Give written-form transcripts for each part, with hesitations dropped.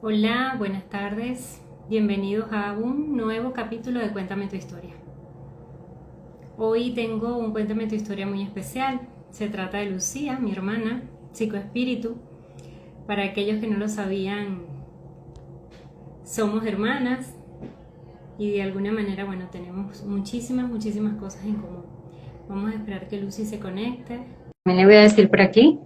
Hola, buenas tardes. Bienvenidos a un nuevo capítulo de Cuéntame tu historia. Hoy tengo un Cuéntame tu historia muy especial. Se trata de Lucía, mi hermana, psicoespíritu. Para aquellos que no lo sabían, somos hermanas y de alguna manera, bueno, tenemos muchísimas cosas en común. Vamos a esperar que Lucy se conecte. También le voy a decir por aquí.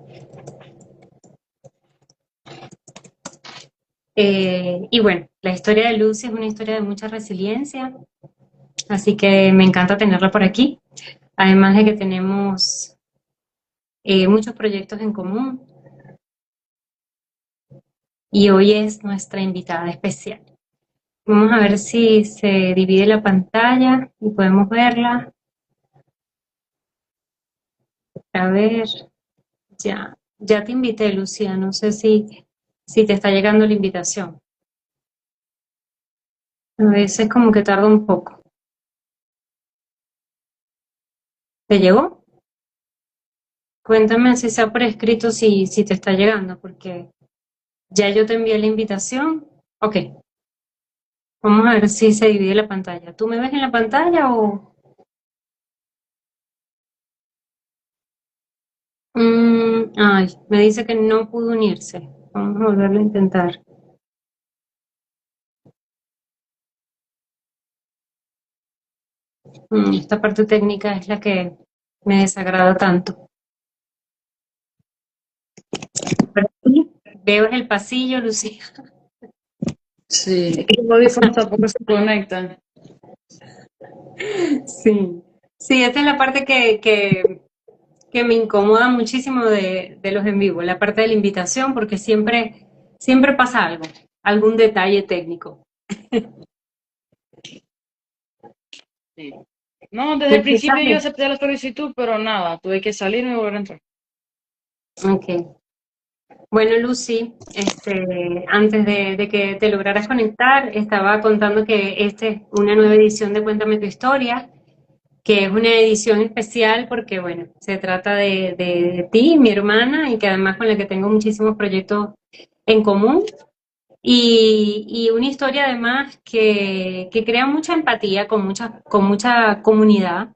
Y bueno, la historia de Lucy es una historia de mucha resiliencia, así que me encanta tenerla por aquí. Además de que tenemos muchos proyectos en común y hoy es nuestra invitada especial. Vamos a ver si se divide la pantalla y podemos verla. A ver, ya te invité, Lucía. No sé si te está llegando la invitación. A veces como que tarda un poco. ¿Te llegó? Cuéntame si sea por escrito si te está llegando, porque ya yo te envié la invitación. Ok, vamos a ver si se divide la pantalla. ¿Tú me ves en la pantalla o...? Ay, me dice que no pudo unirse. Vamos a volverlo a intentar. Esta parte técnica es la que me desagrada tanto. Pero sí, veo en el pasillo, Lucía. Sí, los audífonos tampoco se conectan. Sí, sí, esta es la parte que me incomoda muchísimo de los en vivo, la parte de la invitación, porque siempre pasa algo, algún detalle técnico. Sí. No, desde ¿Me el escuchas principio yo bien? acepté la solicitud, pero nada, tuve que salirme y volver a entrar. Ok. Bueno, Lucy, antes de que te lograras conectar, estaba contando que esta es una nueva edición de Cuéntame tu historia, que es una edición especial porque, bueno, se trata de ti, mi hermana, y que además con la que tengo muchísimos proyectos en común, y una historia además que crea mucha empatía con mucha comunidad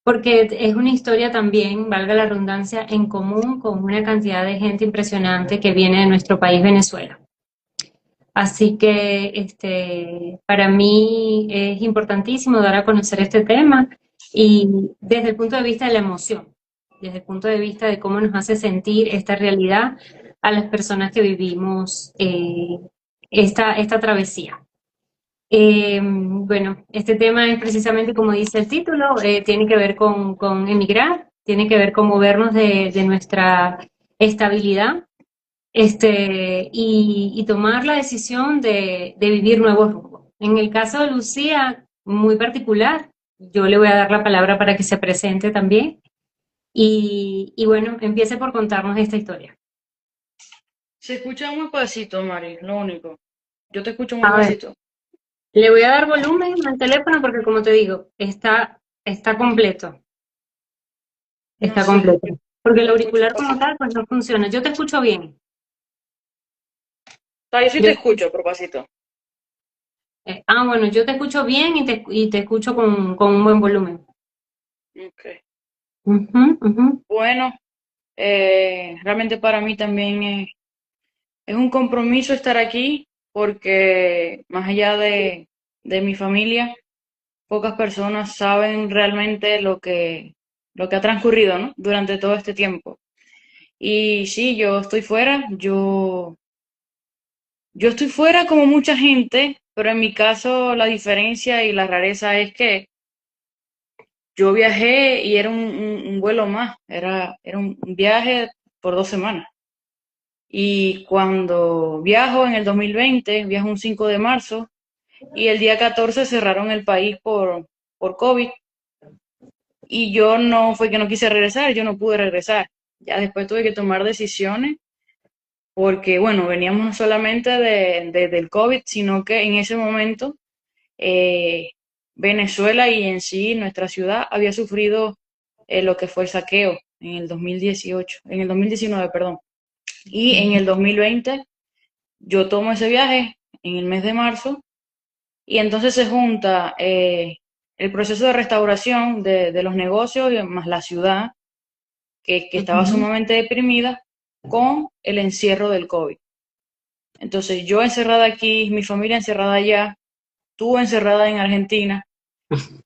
porque es una historia también, valga la redundancia, en común con una cantidad de gente impresionante que viene de nuestro país, Venezuela. Así que para mí es importantísimo dar a conocer este tema y desde el punto de vista de la emoción, desde el punto de vista de cómo nos hace sentir esta realidad a las personas que vivimos esta travesía. Bueno, este tema es precisamente como dice el título, tiene que ver con emigrar, tiene que ver con movernos de nuestra estabilidad y tomar la decisión de vivir nuevos rumbos. En el caso de Lucía, muy particular, yo le voy a dar la palabra para que se presente también y bueno, empiece por contarnos esta historia. Se escucha muy pasito, Mari, lo único. Yo te escucho muy A ver, pasito. le voy a dar volumen al teléfono porque como te digo, está completo. No Está sé, completo. Porque el te escucho auricular como pasito. tal, pues no funciona. Yo te escucho bien. Yo sí Yo te te escucho- escucho, pero pasito. bueno, yo te escucho bien y te escucho con un buen volumen. Ok. Ujú, ujú. Bueno, realmente para mí también es un compromiso estar aquí porque más allá de mi familia, pocas personas saben realmente lo que ha transcurrido, ¿no? Durante todo este tiempo. Y sí, yo estoy fuera como mucha gente, pero en mi caso la diferencia y la rareza es que yo viajé y era un vuelo más, era un viaje por 2 semanas. Y cuando viajo en el 2020, viajo un 5 de marzo y el día 14 cerraron el país por COVID. Y yo no fue que no quise regresar, yo no pude regresar. Ya después tuve que tomar decisiones porque, bueno, veníamos no solamente del COVID, sino que en ese momento eh, Venezuela y en sí nuestra ciudad había sufrido lo que fue el saqueo en el 2019, perdón. Y en el 2020 Yo tomo ese viaje en el mes de marzo y entonces se junta el proceso de restauración de los negocios y más la ciudad, que estaba Ujú. sumamente deprimida, con el encierro del COVID. Entonces yo encerrada aquí, mi familia encerrada allá, tú encerrada en Argentina,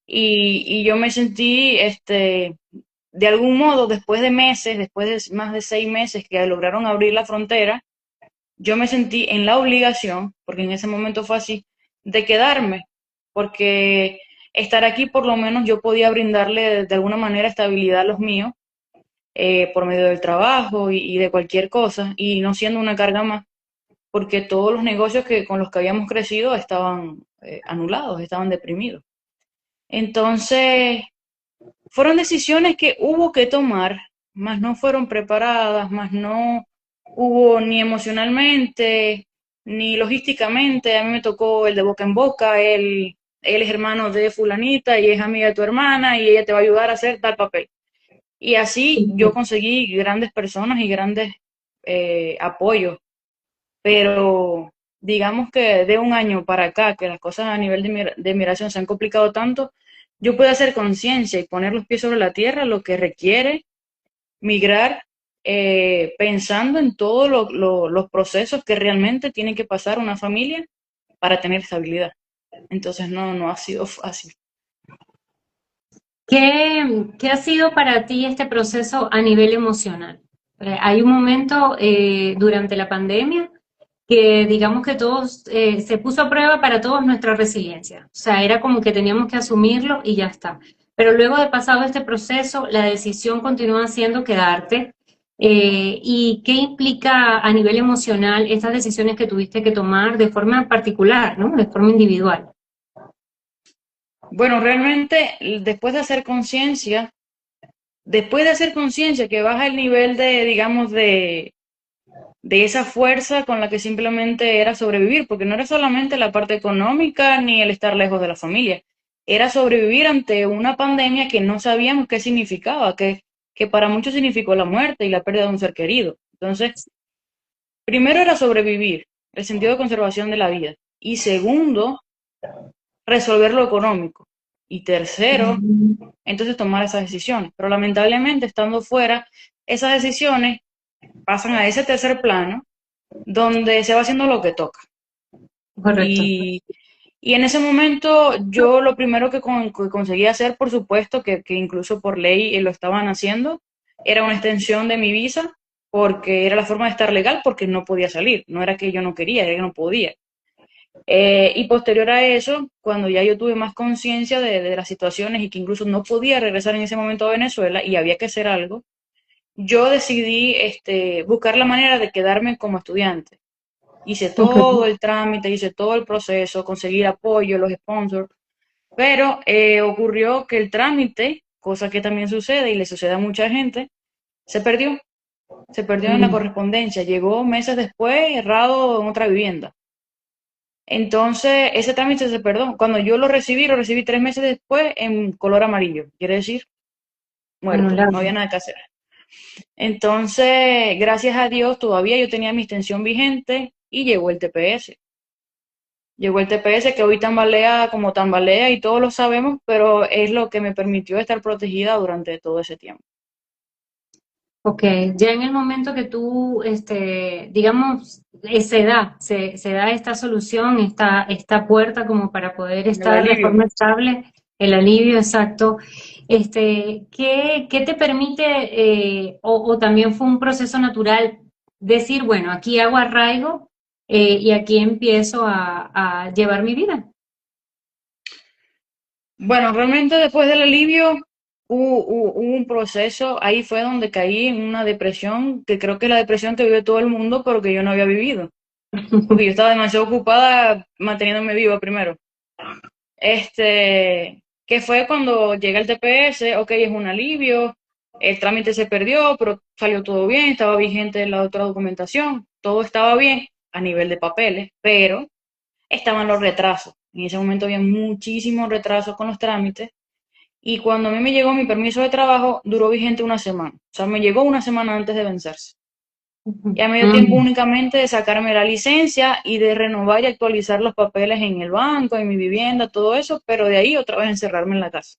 y yo me sentí, de algún modo, después de meses, después de más de 6 meses que lograron abrir la frontera, yo me sentí en la obligación, porque en ese momento fue así, de quedarme, porque estar aquí por lo menos yo podía brindarle de alguna manera estabilidad a los míos, por medio del trabajo y de cualquier cosa, y no siendo una carga más, porque todos los negocios con los que habíamos crecido estaban anulados, estaban deprimidos. Entonces, fueron decisiones que hubo que tomar, más no fueron preparadas, más no hubo ni emocionalmente, ni logísticamente. A mí me tocó el de boca en boca, él es hermano de fulanita y es amiga de tu hermana y ella te va a ayudar a hacer tal papel. Y así yo conseguí grandes personas y grandes apoyos, pero digamos que de un año para acá, que las cosas a nivel de migración se han complicado tanto, yo puedo hacer conciencia y poner los pies sobre la tierra, lo que requiere migrar, pensando en todos los procesos que realmente tiene que pasar una familia para tener estabilidad. Entonces no ha sido fácil. ¿Qué ha sido para ti este proceso a nivel emocional? Hay un momento durante la pandemia que digamos que todos se puso a prueba para todos nuestra resiliencia. O sea, era como que teníamos que asumirlo y ya está. Pero luego de pasado este proceso, la decisión continúa siendo quedarte. ¿Y qué implica a nivel emocional estas decisiones que tuviste que tomar de forma particular, ¿no? De forma individual? Bueno, realmente después de hacer conciencia que baja el nivel de, digamos, de esa fuerza con la que simplemente era sobrevivir, porque no era solamente la parte económica ni el estar lejos de la familia, era sobrevivir ante una pandemia que no sabíamos qué significaba, que para muchos significó la muerte y la pérdida de un ser querido. Entonces, primero era sobrevivir, el sentido de conservación de la vida, y segundo, resolver lo económico, y tercero, entonces tomar esas decisiones. Pero lamentablemente, estando fuera, esas decisiones pasan a ese tercer plano donde se va haciendo lo que toca. Correcto. Y, y en ese momento yo lo primero que conseguí hacer, por supuesto, que incluso por ley lo estaban haciendo, era una extensión de mi visa, porque era la forma de estar legal, porque no podía salir. No era que yo no quería, era que no podía. Y posterior a eso, cuando ya yo tuve más conciencia de las situaciones y que incluso no podía regresar en ese momento a Venezuela y había que hacer algo, yo decidí buscar la manera de quedarme como estudiante. Hice Ok. todo el trámite, hice todo el proceso, conseguir apoyo, los sponsors, pero ocurrió que el trámite, cosa que también sucede y le sucede a mucha gente, se perdió, se perdió en la Mm. correspondencia, llegó meses después errado en otra vivienda. Entonces, ese trámite se perdió. Cuando yo lo recibí 3 meses después en color amarillo, quiere decir muerto, no había Anulado. nada que hacer. Entonces, gracias a Dios, todavía yo tenía mi extensión vigente y llegó el TPS. Llegó el TPS que hoy tambalea como tambalea y todos lo sabemos, pero es lo que me permitió estar protegida durante todo ese tiempo. Ok, ya en el momento que tú, digamos, se da esta solución, esta puerta como para poder El estar de alivio. forma estable, el alivio exacto, ¿qué te permite, o también fue un proceso natural, decir, bueno, aquí hago arraigo y aquí empiezo a llevar mi vida? Bueno, realmente después del alivio hubo un proceso, ahí fue donde caí en una depresión, que creo que es la depresión que vive todo el mundo, pero que yo no había vivido, porque yo estaba demasiado ocupada manteniéndome viva primero. Que fue cuando llega el TPS, ok, es un alivio, el trámite se perdió, pero salió todo bien, estaba vigente la otra documentación, todo estaba bien a nivel de papeles, pero estaban los retrasos. En ese momento había muchísimos retrasos con los trámites y cuando a mí me llegó mi permiso de trabajo duró vigente una semana, o sea, me llegó una semana antes de vencerse. y a medio tiempo Ujú. únicamente de sacarme la licencia y de renovar y actualizar los papeles en el banco, en mi vivienda, todo eso, pero de ahí otra vez encerrarme en la casa.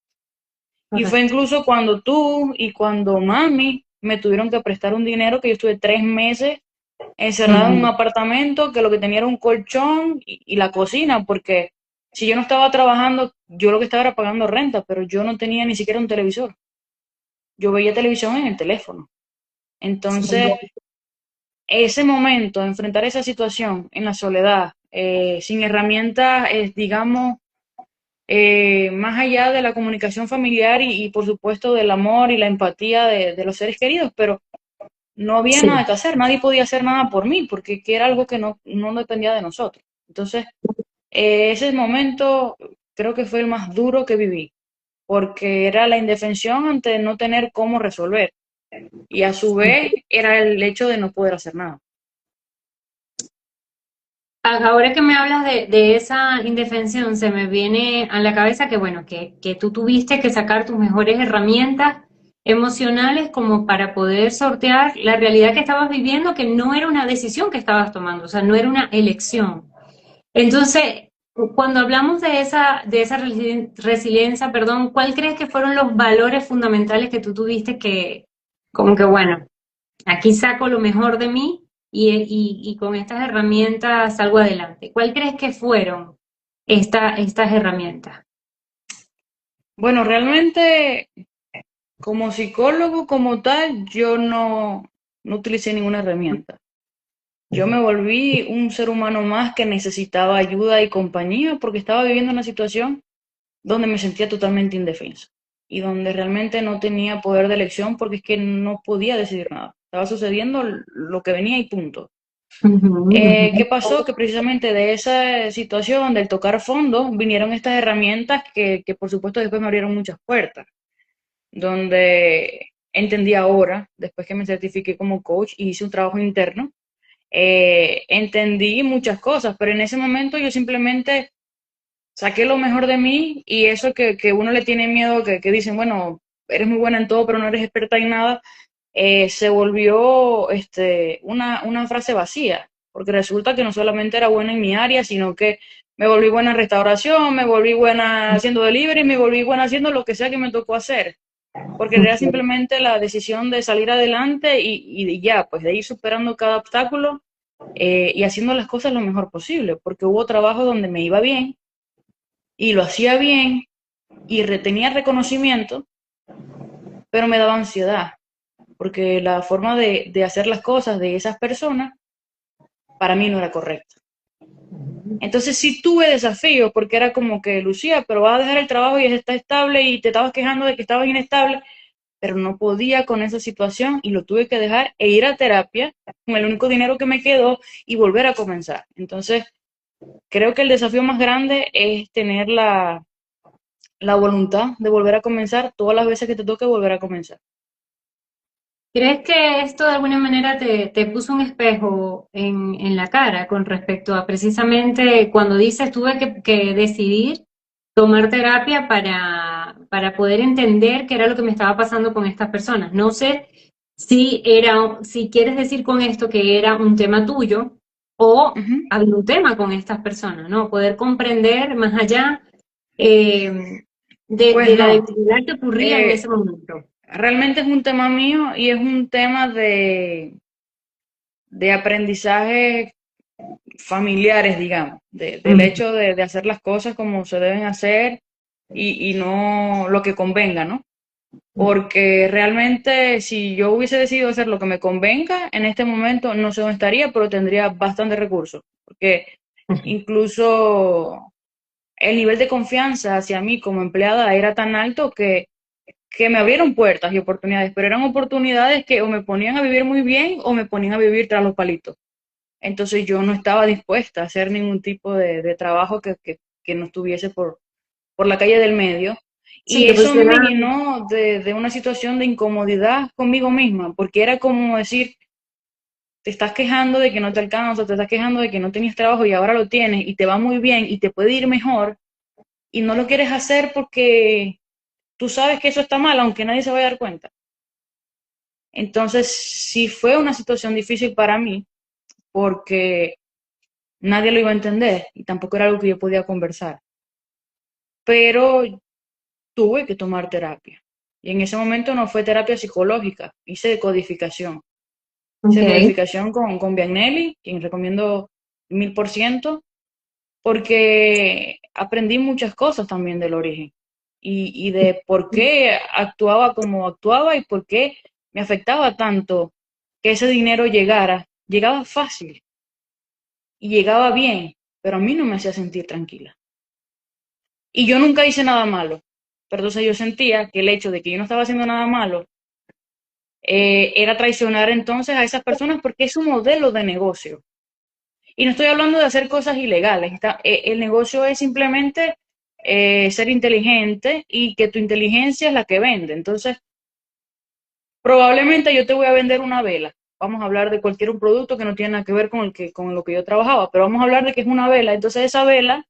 Y fue Correcto. incluso cuando tú y cuando mami me tuvieron que prestar un dinero que yo estuve 3 meses encerrada en un Ujú. apartamento que lo que tenía era un colchón y la cocina, porque si yo no estaba trabajando, yo lo que estaba era pagando renta, pero yo no tenía ni siquiera un televisor. Yo veía televisión en el teléfono. Sí, Entonces, ese momento, enfrentar esa situación en la soledad, sin herramientas, digamos, más allá de la comunicación familiar y, por supuesto del amor y la empatía de los seres queridos, pero no había sí. nada que hacer, nadie podía hacer nada por mí, porque que era algo que no dependía de nosotros. Entonces, ese momento creo que fue el más duro que viví, porque era la indefensión ante no tener cómo resolver, y a su vez era el hecho de no poder hacer nada. Ahora que me hablas de esa indefensión, se me viene a la cabeza que, bueno, que tú tuviste que sacar tus mejores herramientas emocionales como para poder sortear la realidad que estabas viviendo, que no era una decisión que estabas tomando, o sea, no era una elección. Entonces, cuando hablamos de esa resiliencia, perdón, ¿cuál crees que fueron los valores fundamentales que tú tuviste que, como que, bueno, aquí saco lo mejor de mí y con estas herramientas salgo adelante? ¿Cuál crees que fueron estas herramientas? Bueno, realmente como psicólogo como tal, yo no utilicé ninguna herramienta. Yo me volví un ser humano más que necesitaba ayuda y compañía porque estaba viviendo una situación donde me sentía totalmente indefenso y donde realmente no tenía poder de elección porque es que no podía decidir nada. Estaba sucediendo lo que venía y punto. ¿Qué pasó? Que precisamente de esa situación, del tocar fondo, vinieron estas herramientas que por supuesto después me abrieron muchas puertas, donde entendí ahora, después que me certifiqué como coach y hice un trabajo interno, entendí muchas cosas, pero en ese momento yo simplemente saqué lo mejor de mí y eso que uno le tiene miedo, que dicen, bueno, eres muy buena en todo, pero no eres experta en nada, se volvió una frase vacía, porque resulta que no solamente era buena en mi área, sino que me volví buena en restauración, me volví buena haciendo delivery, me volví buena haciendo lo que sea que me tocó hacer, porque era simplemente la decisión de salir adelante y ya, pues de ir superando cada obstáculo y haciendo las cosas lo mejor posible, porque hubo trabajo donde me iba bien y lo hacía bien y tenía reconocimiento, pero me daba ansiedad, porque la forma de hacer las cosas de esas personas para mí no era correcta. Entonces sí tuve desafíos, porque era como que, Lucía, pero vas a dejar el trabajo y está estable y te estabas quejando de que estabas inestable, pero no podía con esa situación y lo tuve que dejar e ir a terapia con el único dinero que me quedó y volver a comenzar. Entonces, creo que el desafío más grande es tener la voluntad de volver a comenzar todas las veces que te toque volver a comenzar. ¿Crees que esto de alguna manera te puso un espejo en la cara con respecto a precisamente cuando dices tuve que decidir tomar terapia para poder entender qué era lo que me estaba pasando con estas personas? No sé si quieres decir con esto que era un tema tuyo o Ujú. había un tema con estas personas, ¿no? Poder comprender más allá Pues de la no, debilidad que ocurría en ese eh, momento. realmente es un tema mío y es un tema de aprendizaje familiares, digamos, del Ujú. hecho de hacer las cosas como se deben hacer y no lo que convenga, ¿no? Porque realmente si yo hubiese decidido hacer lo que me convenga, en este momento no sé dónde estaría, pero tendría bastante recursos, porque incluso el nivel de confianza hacia mí como empleada era tan alto que me abrieron puertas y oportunidades, pero eran oportunidades que o me ponían a vivir muy bien o me ponían a vivir tras los palitos. Entonces yo no estaba dispuesta a hacer ningún tipo de trabajo que no estuviese por la calle del medio. Sí, Y que eso a mí me pusiera. llenó de una situación de incomodidad conmigo misma, porque era como decir, te estás quejando de que no te alcanza, te estás quejando de que no tenías trabajo y ahora lo tienes y te va muy bien y te puede ir mejor y no lo quieres hacer porque tú sabes que eso está mal, aunque nadie se vaya a dar cuenta. Entonces, sí fue una situación difícil para mí porque nadie lo iba a entender y tampoco era algo que yo podía conversar. Pero tuve que tomar terapia. Y en ese momento no fue terapia psicológica, hice decodificación. Hice Ok. decodificación con Biagnelli, quien recomiendo 1000%, porque aprendí muchas cosas también del origen y de por qué actuaba como actuaba y por qué me afectaba tanto que ese dinero llegara. Llegaba fácil y llegaba bien, pero a mí no me hacía sentir tranquila. Y yo nunca hice nada malo. Pero entonces yo sentía que el hecho de que yo no estaba haciendo nada malo era traicionar entonces a esas personas porque es un modelo de negocio. Y no estoy hablando de hacer cosas ilegales. El negocio es simplemente ser inteligente y que tu inteligencia es la que vende. Entonces, probablemente yo te voy a vender una vela. Vamos a hablar de cualquier un producto que no tiene nada que ver con lo que yo trabajaba, pero vamos a hablar de que es una vela. Entonces, esa vela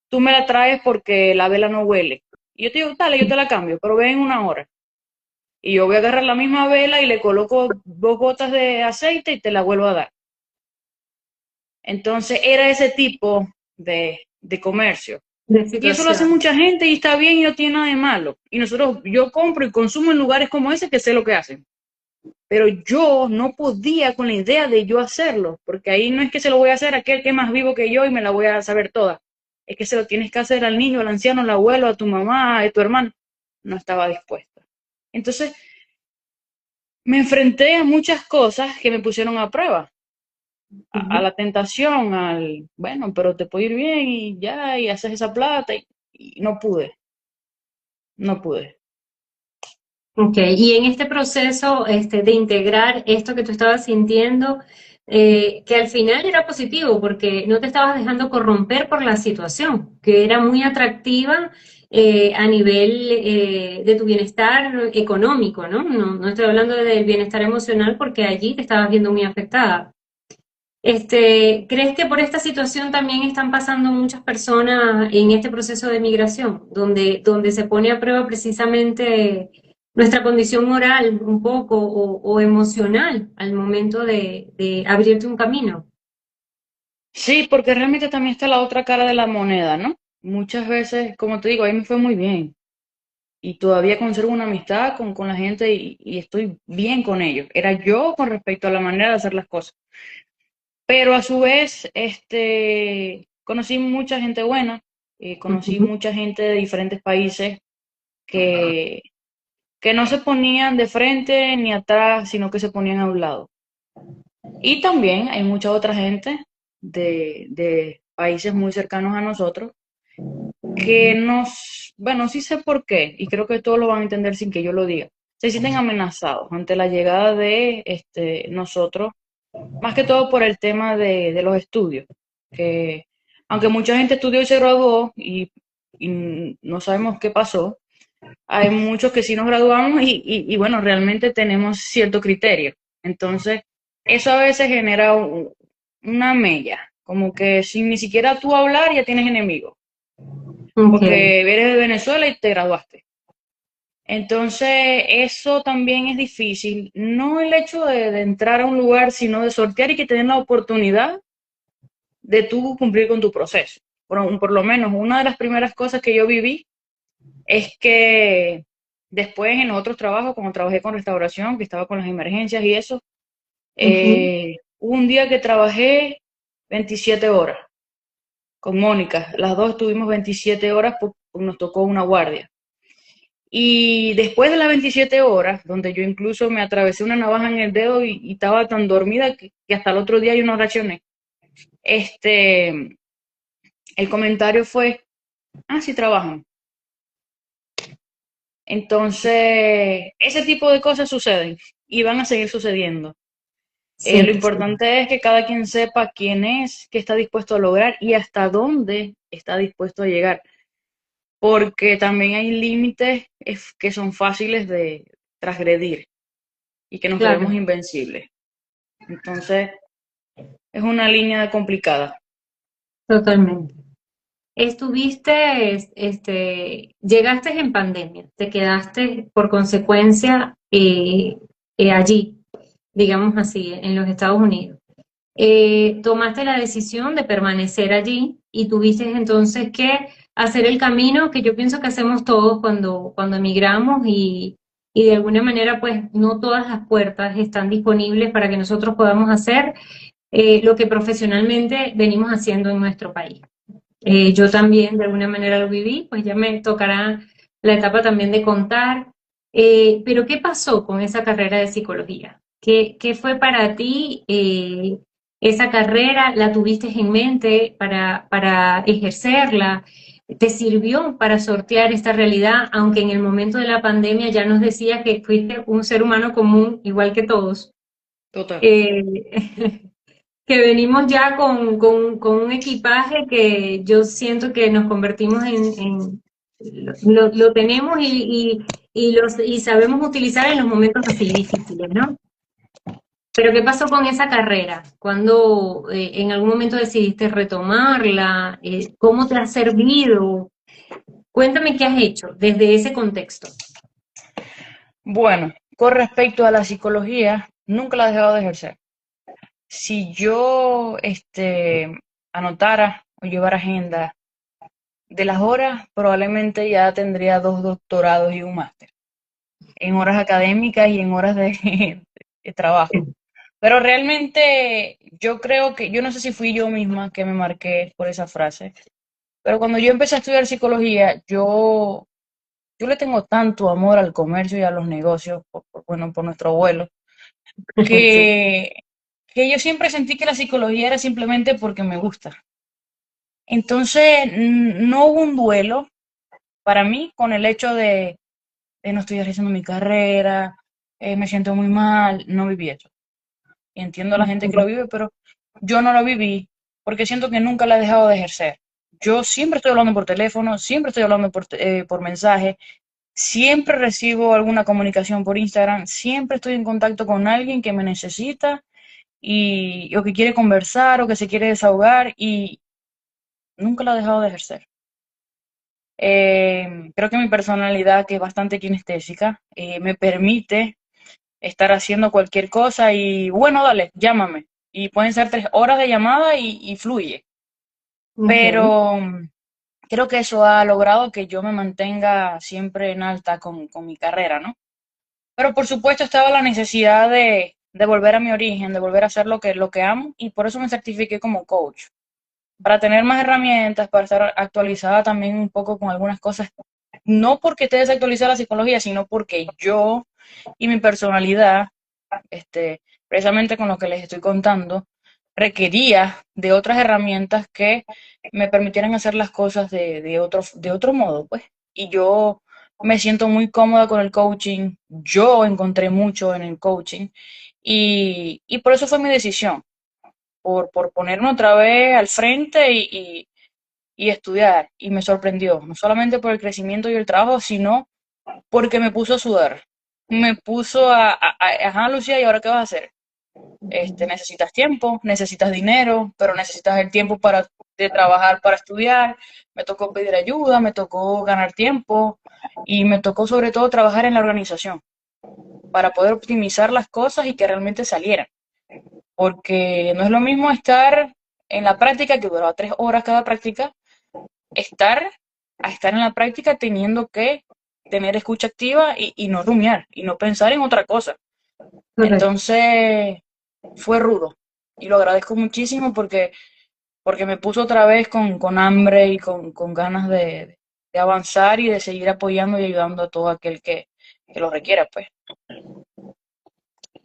tú me la traes porque la vela no huele. Y yo te digo, dale, yo te la cambio, pero ven en una hora. Y yo voy a agarrar la misma vela y le coloco 2 gotas de aceite y te la vuelvo a dar. Entonces era ese tipo de comercio. De Y eso lo hace situación. mucha gente y está bien y no tiene nada de malo. Y nosotros, yo compro y consumo en lugares como ese que sé lo que hacen. Pero yo no podía con la idea de yo hacerlo, porque ahí no es que se lo voy a hacer a aquel que es más vivo que yo y me la voy a saber toda. Es que se lo tienes que hacer al niño, al anciano, al abuelo, a tu mamá, a tu hermano. No estaba dispuesta. Entonces me enfrenté a muchas cosas que me pusieron a prueba. A Ujú. la tentación, bueno, pero te puede ir bien y ya, y haces esa plata, y no pude, no pude. Ok, y en este proceso de integrar esto que tú estabas sintiendo, que al final era positivo porque no te estabas dejando corromper por la situación, que era muy atractiva a nivel de tu bienestar económico, ¿no? No, no estoy hablando del bienestar emocional porque allí te estabas viendo muy afectada. ¿Crees que por esta situación también están pasando muchas personas en este proceso de migración, donde se pone a prueba precisamente nuestra condición moral un poco o emocional al momento de abrirte un camino? Sí, porque realmente también está la otra cara de la moneda, ¿no? Muchas veces, como te digo, a mí me fue muy bien y todavía conservo una amistad con la gente y estoy bien con ellos. Era yo con respecto a la manera de hacer las cosas. Pero a su vez, conocí mucha gente buena, conocí Ujú. mucha gente de diferentes países que, que no se ponían de frente ni atrás, sino que se ponían a un lado. Y también hay mucha otra gente de países muy cercanos a nosotros que nos, bueno, sí sé por qué, y creo que todos lo van a entender sin que yo lo diga, se sienten amenazados ante la llegada de nosotros, más que todo por el tema de los estudios, que aunque mucha gente estudió y se graduó y no sabemos qué pasó, hay muchos que sí nos graduamos y bueno, realmente tenemos cierto criterio. Entonces, eso a veces genera una mella, como que sin ni siquiera tú hablar ya tienes enemigos, Ok, porque eres de Venezuela y te graduaste. Entonces, eso también es difícil. No el hecho de entrar a un lugar, sino de sortear y que te den la oportunidad de tú cumplir con tu proceso. Por lo menos, una de las primeras cosas que yo viví es que después en otros trabajos, como trabajé con restauración, que estaba con las emergencias y eso, ujú, hubo un día que trabajé 27 horas con Mónica. Las dos estuvimos 27 horas porque nos tocó una guardia. Y después de las 27 horas, donde yo incluso me atravesé una navaja en el dedo y estaba tan dormida que hasta el otro día yo no reaccioné, este, el comentario fue, ah, sí trabajan. Entonces, ese tipo de cosas suceden y van a seguir sucediendo. Lo sí, importante es que cada quien sepa quién es, qué está dispuesto a lograr y hasta dónde está dispuesto a llegar, porque también hay límites que son fáciles de transgredir y que nos creemos claro, invencibles. Entonces, es una línea complicada. totalmente. Llegaste en pandemia, te quedaste por consecuencia. allí, digamos así, en los Estados Unidos. Tomaste la decisión de permanecer allí y tuviste entonces que hacer el camino que yo pienso que hacemos todos cuando emigramos y de alguna manera pues no todas las puertas están disponibles para que nosotros podamos hacer lo que profesionalmente venimos haciendo en nuestro país. Yo también de alguna manera lo viví, pues ya me tocará la etapa también de contar. Pero ¿qué pasó con esa carrera de psicología? ¿Qué fue para ti esa carrera? ¿La tuviste en mente para ejercerla? ¿Te sirvió para sortear esta realidad? Aunque en el momento de la pandemia ya nos decías que fuiste un ser humano común, igual que todos. Total. Eh, que venimos ya con un equipaje que yo siento que nos convertimos lo tenemos y sabemos utilizar en los momentos así difíciles, ¿no? Pero ¿qué pasó con esa carrera? ¿Cuándo en algún momento decidiste retomarla? ¿Cómo te ha servido? Cuéntame qué has hecho desde ese contexto. Bueno, con respecto a la psicología, nunca la he dejado de ejercer. Si yo anotara o llevara agenda de las horas, probablemente ya tendría 2 doctorados y un máster en horas académicas y en horas de trabajo. Pero realmente yo creo que, yo no sé si fui yo misma que me marqué por esa frase, pero cuando yo empecé a estudiar psicología, yo le tengo tanto amor al comercio y a los negocios, bueno, por nuestro abuelo, Sí. que, que yo siempre sentí que la psicología era simplemente porque me gusta. Entonces, no hubo un duelo para mí con el hecho de no estoy realizando mi carrera, me siento muy mal, no viví eso. Y entiendo a la gente que lo vive, pero yo no lo viví porque siento que nunca la he dejado de ejercer. Yo siempre estoy hablando por teléfono, siempre estoy hablando por mensaje, siempre recibo alguna comunicación por Instagram, siempre estoy en contacto con alguien que me necesita o que quiere conversar o que se quiere desahogar y nunca la he dejado de ejercer. Creo que mi personalidad, que es bastante kinestésica, me permite estar haciendo cualquier cosa y bueno, dale, llámame. Y pueden ser 3 horas de llamada y fluye. Ok. Pero creo que eso ha logrado que yo me mantenga siempre en alta con mi carrera, ¿no? Pero por supuesto estaba la necesidad de volver a mi origen, de volver a hacer lo que amo y por eso me certifiqué como coach, para tener más herramientas, para estar actualizada también un poco con algunas cosas, no porque esté desactualizada la psicología, sino porque yo y mi personalidad, precisamente con lo que les estoy contando, requería de otras herramientas que me permitieran hacer las cosas de otro modo, pues. Y yo me siento muy cómoda con el coaching, yo encontré mucho en el coaching y por eso fue mi decisión, por ponerme otra vez al frente y estudiar. Y me sorprendió, no solamente por el crecimiento y el trabajo, sino porque me puso a sudar. Me puso ajá, Lucía, ¿y ahora qué vas a hacer? Necesitas tiempo, necesitas dinero, pero necesitas el tiempo de trabajar para estudiar. Me tocó pedir ayuda, me tocó ganar tiempo y me tocó sobre todo trabajar en la organización para poder optimizar las cosas y que realmente salieran. Porque no es lo mismo estar en la práctica, que duraba 3 horas cada práctica, estar a estar en la práctica teniendo que tener escucha activa y no rumiar y no pensar en otra cosa. Correcto. Entonces fue rudo y lo agradezco muchísimo porque me puso otra vez con hambre y con ganas de avanzar y de seguir apoyando y ayudando a todo aquel que lo requiera, pues.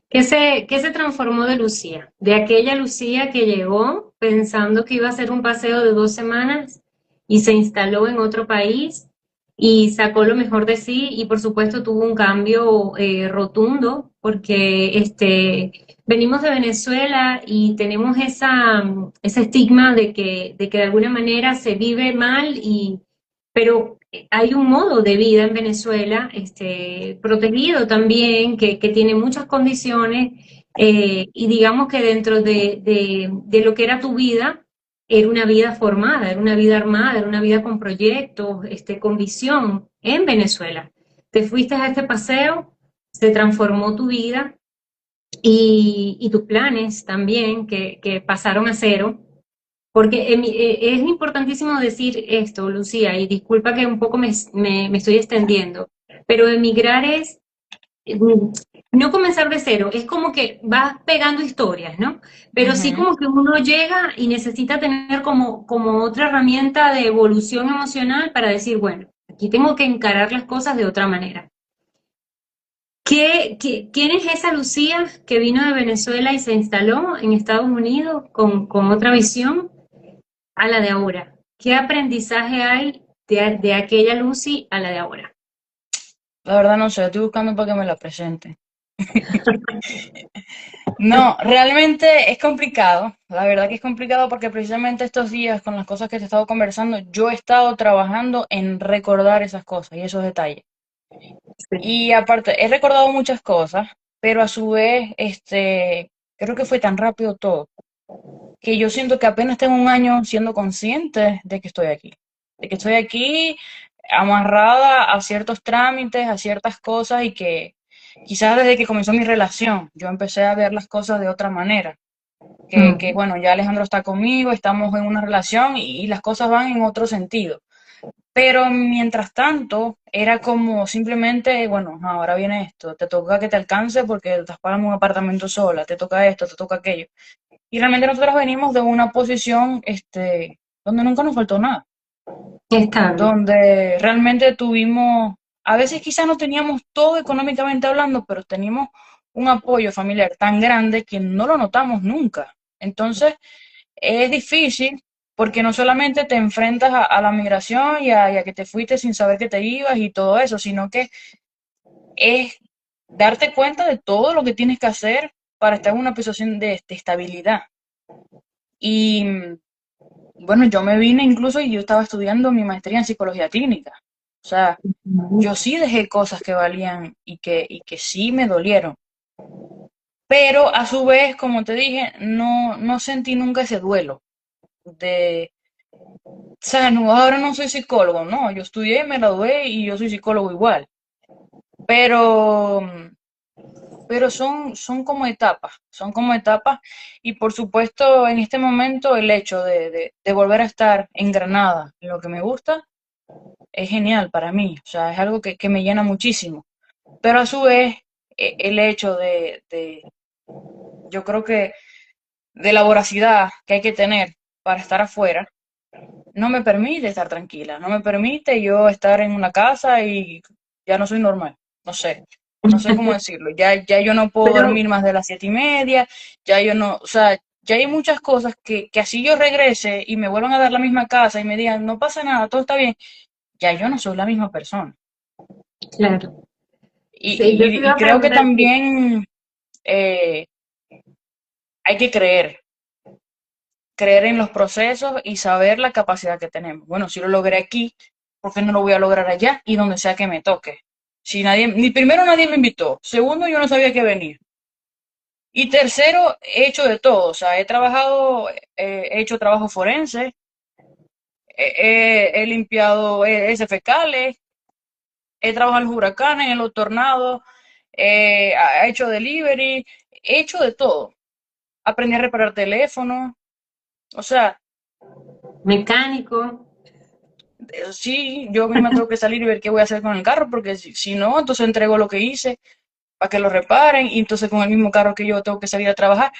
¿Qué se transformó de Lucía? De aquella Lucía que llegó pensando que iba a hacer un paseo de 2 semanas y se instaló en otro país y sacó lo mejor de sí y por supuesto tuvo un cambio rotundo porque venimos de Venezuela y tenemos ese estigma de que de alguna manera se vive mal pero hay un modo de vida en Venezuela, protegido también, que tiene muchas condiciones, y digamos que dentro de lo que era tu vida, era una vida formada, era una vida armada, era una vida con proyectos, con visión en Venezuela. Te fuiste a este paseo, se transformó tu vida, y tus planes también que pasaron a cero. Porque es importantísimo decir esto, Lucía, y disculpa que un poco me estoy extendiendo, pero emigrar es mm, no comenzar de cero, es como que vas pegando historias, ¿no? Pero sí Ujú. como que uno llega y necesita tener como otra herramienta de evolución emocional para decir, bueno, aquí tengo que encarar las cosas de otra manera. ¿Quién es esa Lucía que vino de Venezuela y se instaló en Estados Unidos con otra visión a la de ahora? ¿Qué aprendizaje hay de aquella Lucy a la de ahora? La verdad no sé, estoy buscando para que me la presente. No, realmente es complicado. La verdad que es complicado porque precisamente estos días, con las cosas que te he estado conversando, yo he estado trabajando en recordar esas cosas y esos detalles. Y aparte, he recordado muchas cosas, pero a su vez, creo que fue tan rápido todo, que yo siento que apenas tengo un año siendo consciente de que estoy aquí. De que estoy aquí amarrada a ciertos trámites, a ciertas cosas y que quizás desde que comenzó mi relación, yo empecé a ver las cosas de otra manera. Que Mm, bueno, ya Alejandro está conmigo, estamos en una relación y las cosas van en otro sentido. Pero mientras tanto, era como simplemente, bueno, ahora viene esto, te toca que te alcance porque estás pagando un apartamento sola, te toca esto, te toca aquello. Y realmente nosotros venimos de una posición, donde nunca nos faltó nada, estable. donde realmente tuvimos, a veces quizás no teníamos todo económicamente hablando, pero teníamos un apoyo familiar tan grande que no lo notamos nunca. Entonces, es difícil porque no solamente te enfrentas a la migración y a que te fuiste sin saber que te ibas y todo eso, sino que es darte cuenta de todo lo que tienes que hacer para estar en una posición de estabilidad. Y bueno, yo me vine incluso y yo estaba estudiando mi maestría en psicología clínica. O sea, yo sí dejé cosas que valían y que sí me dolieron. Pero a su vez, como te dije, no sentí nunca ese duelo de, o sea, no, ahora no soy psicólogo, no, yo estudié, me gradué y yo soy psicólogo igual. Pero, pero son son como etapas y por supuesto en este momento el hecho de volver a estar en Granada, en lo que me gusta, es genial para mí, o sea, es algo que me llena muchísimo. Pero a su vez, el hecho yo creo que de la voracidad que hay que tener para estar afuera, no me permite estar tranquila, no me permite yo estar en una casa y ya no soy normal, no sé, no sé cómo decirlo, ya yo no puedo Pero, dormir más de las 7:30, ya yo no, o sea, ya hay muchas cosas que así yo regrese y me vuelvan a dar la misma casa y me digan, no pasa nada, todo está bien, ya yo no soy la misma persona. claro, Y, sí, yo te y iba a creo que preguntar, también eh, hay que creer en los procesos y saber la capacidad que tenemos. Bueno, si lo logré aquí, ¿por qué no lo voy a lograr allá y donde sea que me toque? Si nadie, ni primero nadie me invitó, segundo yo no sabía que venir. Y tercero, he hecho de todo, o sea, he trabajado, he hecho trabajo forense, he limpiado heces fecales, he trabajado en los huracanes, en los tornados, he hecho delivery, he hecho de todo. Aprendí a reparar teléfonos, o sea, mecánico, sí, yo misma tengo que salir y ver qué voy a hacer con el carro, porque si no, entonces entrego lo que hice para que lo reparen y entonces con el mismo carro que yo tengo que salir a trabajar.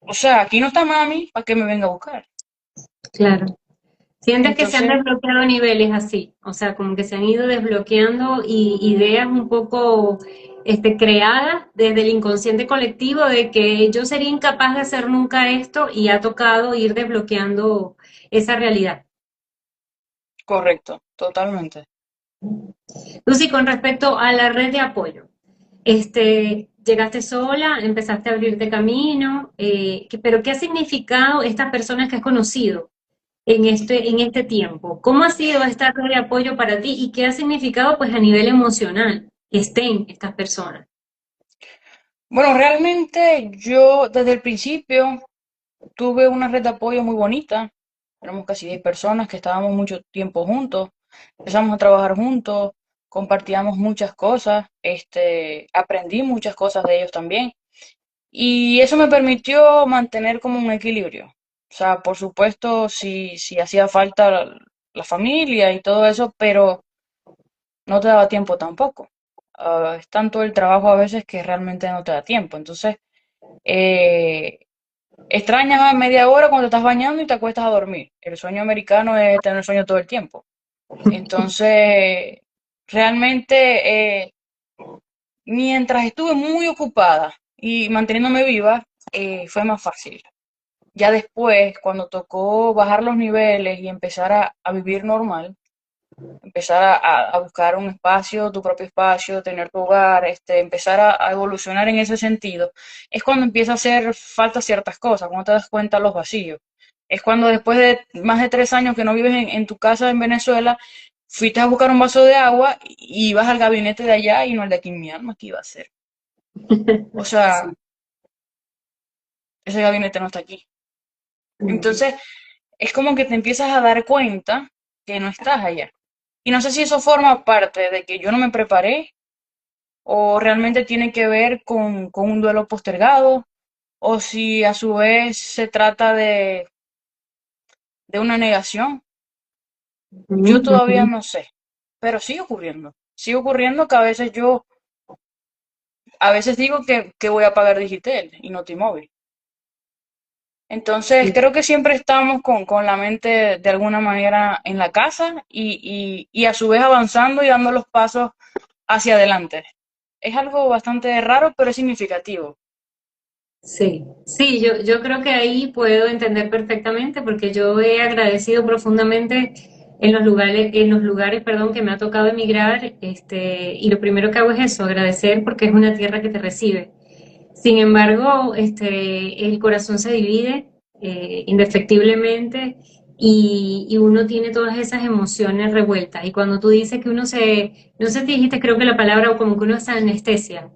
O sea, aquí no está mami para que me venga a buscar. claro. ¿Sientes que se han Entonces, desbloqueado niveles así? O sea, como que se han ido desbloqueando ideas un poco creadas desde el inconsciente colectivo de que yo sería incapaz de hacer nunca esto y ha tocado ir desbloqueando esa realidad. correcto, totalmente. Lucy, con respecto a la red de apoyo, llegaste sola, empezaste a abrirte camino, pero ¿qué ha significado estas personas que has conocido en este tiempo? ¿Cómo ha sido esta red de apoyo para ti y qué ha significado pues a nivel emocional que estén estas personas? Bueno, realmente yo desde el principio tuve una red de apoyo muy bonita. Éramos casi 10 personas que estábamos mucho tiempo juntos. Empezamos a trabajar juntos, compartíamos muchas cosas, aprendí muchas cosas de ellos también. Y eso me permitió mantener como un equilibrio. O sea, por supuesto, si hacía falta la familia y todo eso, pero no te daba tiempo tampoco. Es tanto el trabajo a veces que realmente no te da tiempo. Entonces, eh, extrañas a media hora cuando te estás bañando y te acuestas a dormir. El sueño americano es tener sueño todo el tiempo. Entonces, realmente, mientras estuve muy ocupada y manteniéndome viva, fue más fácil. Ya después, cuando tocó bajar los niveles y empezar a vivir normal, empezar a buscar un espacio, tu propio espacio, tener tu hogar, empezar a evolucionar en ese sentido, es cuando empieza a hacer falta ciertas cosas, cuando te das cuenta los vacíos. Es cuando después de más de 3 años que no vives en tu casa en Venezuela, fuiste a buscar un vaso de agua y vas al gabinete de allá y no al de aquí, mi alma, ¿qué iba a hacer? O sea, Sí. ese gabinete no está aquí. Ujú. Entonces, es como que te empiezas a dar cuenta que no estás allá. Y no sé si eso forma parte de que yo no me preparé o realmente tiene que ver con un duelo postergado o si a su vez se trata de una negación. Yo Ujú, todavía ujú. no sé, pero sigue ocurriendo. Sigue ocurriendo que a veces a veces digo que voy a pagar Digitel y no T-Mobile. Entonces, creo que siempre estamos con la mente de alguna manera en la casa y a su vez avanzando y dando los pasos hacia adelante. Es algo bastante raro, pero es significativo. Sí, sí, yo creo que ahí puedo entender perfectamente porque yo he agradecido profundamente en los lugares, perdón, que me ha tocado emigrar, y lo primero que hago es eso, agradecer porque es una tierra que te recibe. Sin embargo, el corazón se divide indefectiblemente y uno tiene todas esas emociones revueltas. Y cuando tú dices que no sé si dijiste, creo que la palabra o como que uno se anestesia.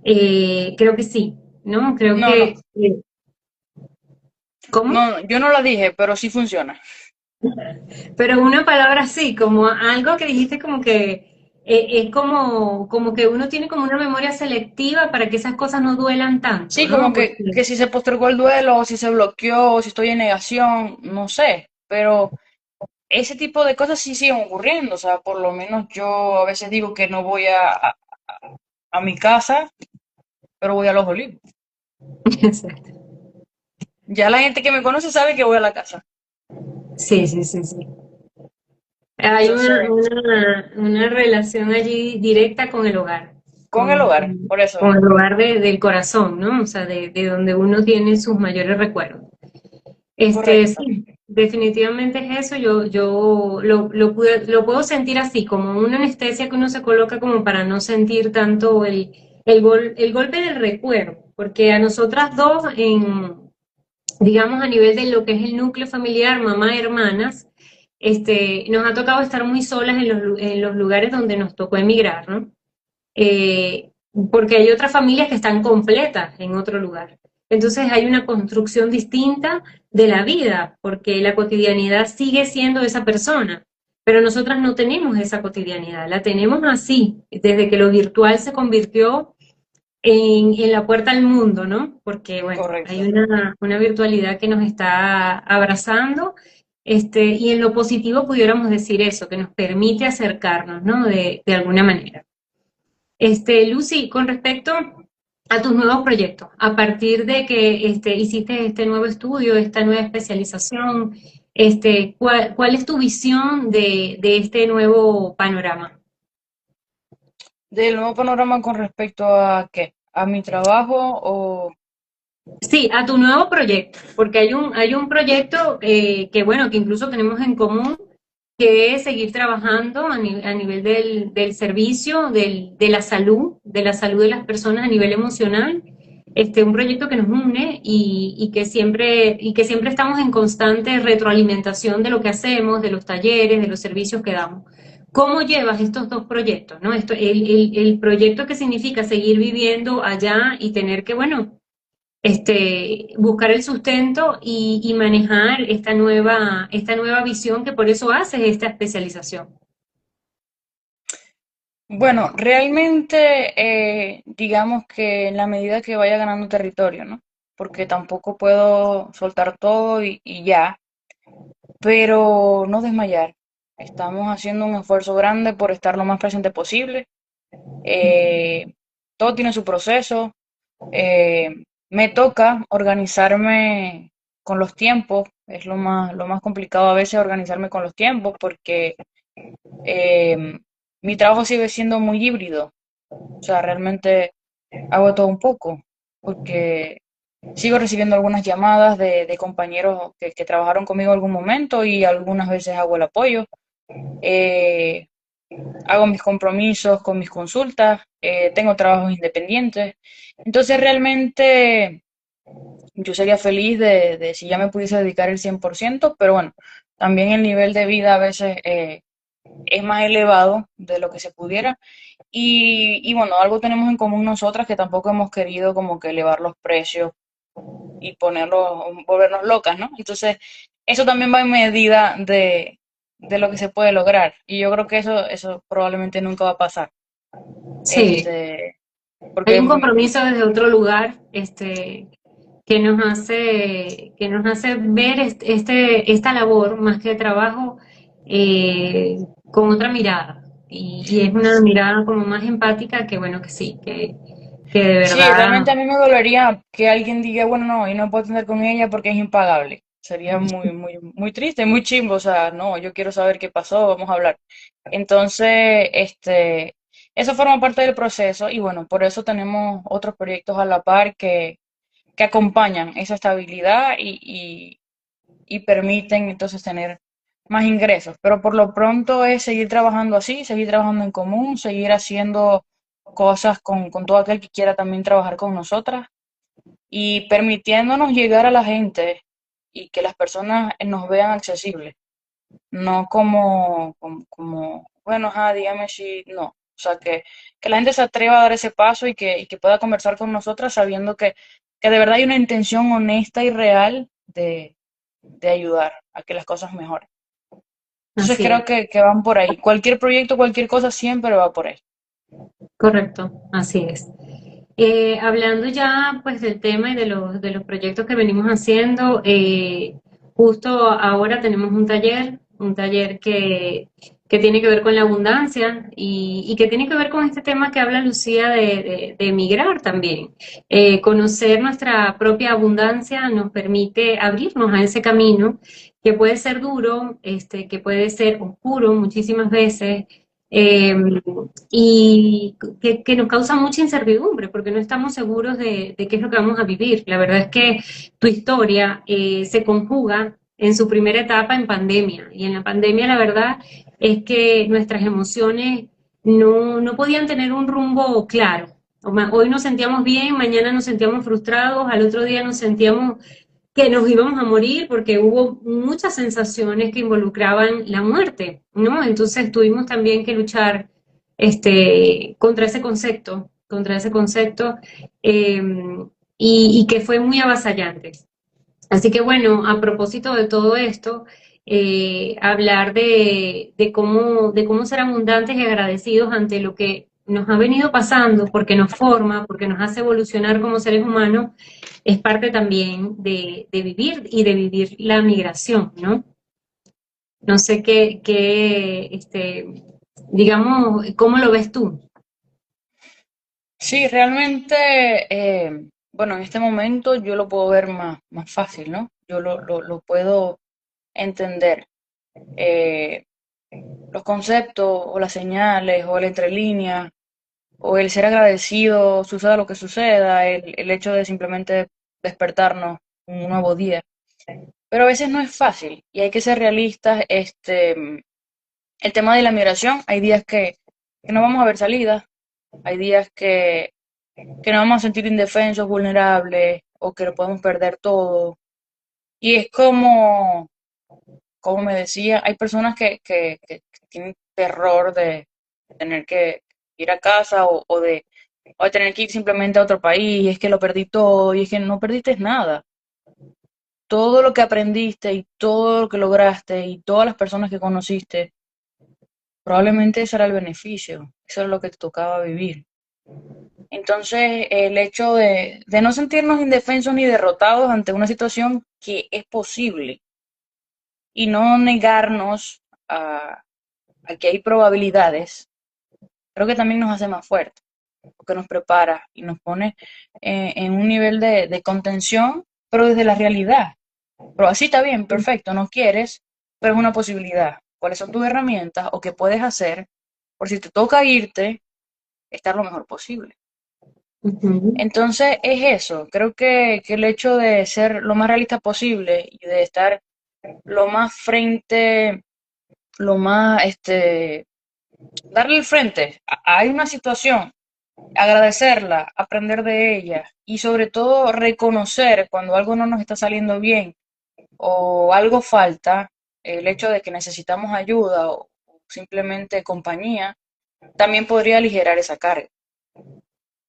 Creo que sí, ¿no? Creo No, no, que, ¿cómo? no, yo no la dije, pero sí funciona. Pero una palabra así, como algo que dijiste como que es como que uno tiene como una memoria selectiva para que esas cosas no duelan tanto, Sí, ¿no? como Porque, que si se postergó el duelo, o si se bloqueó, o si estoy en negación, no sé, pero ese tipo de cosas sí siguen ocurriendo, o sea, por lo menos yo a veces digo que no voy a mi casa, pero voy a Los Olivos. exacto. Ya la gente que me conoce sabe que voy a la casa. Sí, sí, sí, sí. Hay Entonces, una relación allí directa con el hogar, con el hogar, por eso. con el hogar del corazón, ¿no? O sea, de donde uno tiene sus mayores recuerdos. Correcto. Sí, definitivamente es eso. Yo lo puedo sentir así, como una anestesia que uno se coloca como para no sentir tanto el golpe del recuerdo, porque a nosotras dos, digamos, a nivel de lo que es el núcleo familiar, mamá, hermanas, nos ha tocado estar muy solas en los lugares donde nos tocó emigrar, ¿no? eh, Porque hay otras familias que están completas en otro lugar. Entonces hay una construcción distinta de la vida, porque la cotidianidad sigue siendo esa persona, pero nosotras no tenemos esa cotidianidad, la tenemos así, desde que lo virtual se convirtió en la puerta al mundo, ¿no? Porque, bueno, hay Correcto. una virtualidad que nos está abrazando, y en lo positivo pudiéramos decir eso, que nos permite acercarnos, ¿no? De alguna manera. Lucy, con respecto a tus nuevos proyectos, a partir de que hiciste este nuevo estudio, esta nueva especialización, ¿cuál es tu visión de este nuevo panorama? Del nuevo panorama con respecto a qué, a mi trabajo o Sí, a tu nuevo proyecto, porque hay un proyecto que, bueno, que incluso tenemos en común, que es seguir trabajando a nivel del servicio, de la salud de las personas a nivel emocional. Un proyecto que nos une y que siempre estamos en constante retroalimentación de lo que hacemos, de los talleres, de los servicios que damos. ¿Cómo llevas estos dos proyectos, no? El proyecto que significa seguir viviendo allá y tener que, bueno, buscar el sustento y manejar esta nueva visión que por eso haces esta especialización. Bueno, realmente digamos que en la medida que vaya ganando territorio, ¿no? Porque tampoco puedo soltar todo y ya, pero no desmayar. Estamos haciendo un esfuerzo grande por estar lo más presente posible. Eh, Todo tiene su proceso. Eh, Me toca organizarme con los tiempos. Es lo más complicado a veces organizarme con los tiempos porque eh, mi trabajo sigue siendo muy híbrido. O sea, realmente hago todo un poco, porque sigo recibiendo algunas llamadas de compañeros que trabajaron conmigo en algún momento y algunas veces hago el apoyo. Eh, Hago mis compromisos con mis consultas, tengo trabajos independientes. Entonces, realmente yo sería feliz de si ya me pudiese dedicar el 100%, pero bueno, también el nivel de vida a veces es más elevado de lo que se pudiera. Y bueno, algo tenemos en común nosotras que tampoco hemos querido como que elevar los precios y ponerlos, volvernos locas, ¿no? Entonces, eso también va en medida de lo que se puede lograr. Y yo creo que eso probablemente nunca va a pasar. Sí, Este, hay porque un compromiso desde otro lugar, que nos hace ver esta labor más que trabajo con otra mirada. Y es una mirada como más empática que bueno, que sí, que de sí, verdad, realmente a mí me dolería que alguien diga, bueno, no, y no puedo tener con ella porque es impagable. Sería muy, muy, muy triste, muy chimbo. O sea, no, yo quiero saber qué pasó, vamos a hablar. Entonces, eso forma parte del proceso y bueno, por eso tenemos otros proyectos a la par que acompañan esa estabilidad y permiten entonces tener más ingresos. Pero por lo pronto es seguir trabajando así, seguir trabajando en común, seguir haciendo cosas con todo aquel que quiera también trabajar con nosotras y permitiéndonos llegar a la gente y que las personas nos vean accesibles, no bueno, dígame si no. O sea, que la gente se atreva a dar ese paso y que pueda conversar con nosotras sabiendo que de verdad hay una intención honesta y real de ayudar a que las cosas mejoren. Entonces así es. creo que van por ahí. Cualquier proyecto, cualquier cosa siempre va por ahí. Correcto, así es. Hablando ya pues del tema y de los proyectos que venimos haciendo, justo ahora tenemos un taller que tiene que ver con la abundancia y que tiene que ver con este tema que habla Lucía de emigrar también. Conocer nuestra propia abundancia nos permite abrirnos a ese camino que puede ser duro, que puede ser oscuro muchísimas veces. eh, y que nos causa mucha incertidumbre porque no estamos seguros de qué es lo que vamos a vivir. La verdad es que tu historia se conjuga en su primera etapa en pandemia y en la pandemia la verdad es que nuestras emociones no podían tener un rumbo claro. Hoy nos sentíamos bien, mañana nos sentíamos frustrados, al otro día nos sentíamos que nos íbamos a morir porque hubo muchas sensaciones que involucraban la muerte, ¿no? Entonces tuvimos también que luchar contra ese concepto eh, y que fue muy avasallante. Así que bueno, a propósito de todo esto, hablar de cómo ser abundantes y agradecidos ante lo que nos ha venido pasando, porque nos forma, porque nos hace evolucionar como seres humanos, es parte también de vivir y de vivir la migración, ¿no? No sé digamos, ¿cómo lo ves tú? Sí, realmente, bueno, en este momento yo lo puedo ver más fácil, ¿no? Yo lo puedo entender. Eh, los conceptos o las señales o el entre líneas o el ser agradecido, suceda lo que suceda, el hecho de simplemente despertarnos un nuevo día. Pero a veces no es fácil y hay que ser realistas. El tema de la migración, hay días que no vamos a ver salida, hay días que nos vamos a sentir indefensos, vulnerables o que lo podemos perder todo. Y es como me decía, hay personas que tienen terror de tener que ir a casa o de tener que ir simplemente a otro país, y es que lo perdí todo, y es que no perdiste nada. Todo lo que aprendiste y todo lo que lograste y todas las personas que conociste probablemente ese era el beneficio, eso era lo que te tocaba vivir. Entonces, el hecho de no sentirnos indefensos ni derrotados ante una situación que es posible y no negarnos a que hay probabilidades, creo que también nos hace más fuertes, porque nos prepara y nos pone en un nivel de contención, pero desde la realidad. Pero así está bien, perfecto, no quieres, pero es una posibilidad. ¿Cuáles son tus herramientas o qué puedes hacer por si te toca irte, estar lo mejor posible? Ujú. Entonces es eso, creo que el hecho de ser lo más realista posible y de estar lo más frente, lo más, darle el frente hay una situación, agradecerla, aprender de ella y sobre todo reconocer cuando algo no nos está saliendo bien o algo falta, el hecho de que necesitamos ayuda o simplemente compañía, también podría aligerar esa carga.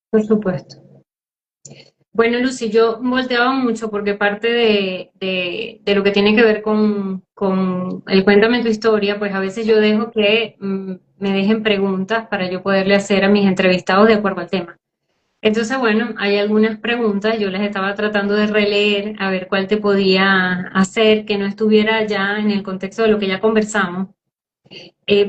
Por supuesto. Bueno, Lucy, yo volteaba mucho porque parte de lo que tiene que ver con el Cuéntame tu historia, pues a veces yo dejo que me dejen preguntas para yo poderle hacer a mis entrevistados de acuerdo al tema. Entonces, bueno, hay algunas preguntas, yo las estaba tratando de releer a ver cuál te podía hacer que no estuviera ya en el contexto de lo que ya conversamos.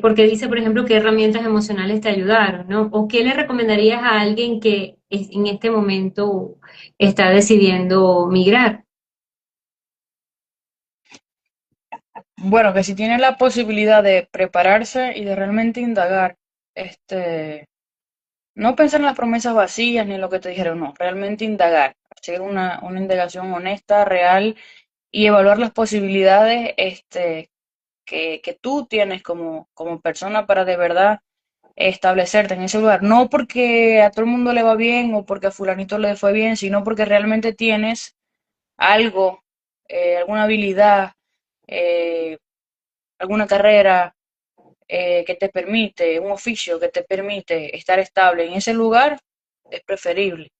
Porque dice, por ejemplo, qué herramientas emocionales te ayudaron, ¿no? O qué le recomendarías a alguien que en este momento está decidiendo migrar. Bueno, que si tiene la posibilidad de prepararse y de realmente indagar, este, no pensar en las promesas vacías ni en lo que te dijeron, no, realmente indagar, hacer una indagación honesta, real y evaluar las posibilidades, que tú tienes como persona para de verdad establecerte en ese lugar. No porque a todo el mundo le va bien o porque a fulanito le fue bien, sino porque realmente tienes algo, alguna habilidad, eh, alguna carrera que te permite, un oficio que te permite estar estable en ese lugar, es preferible.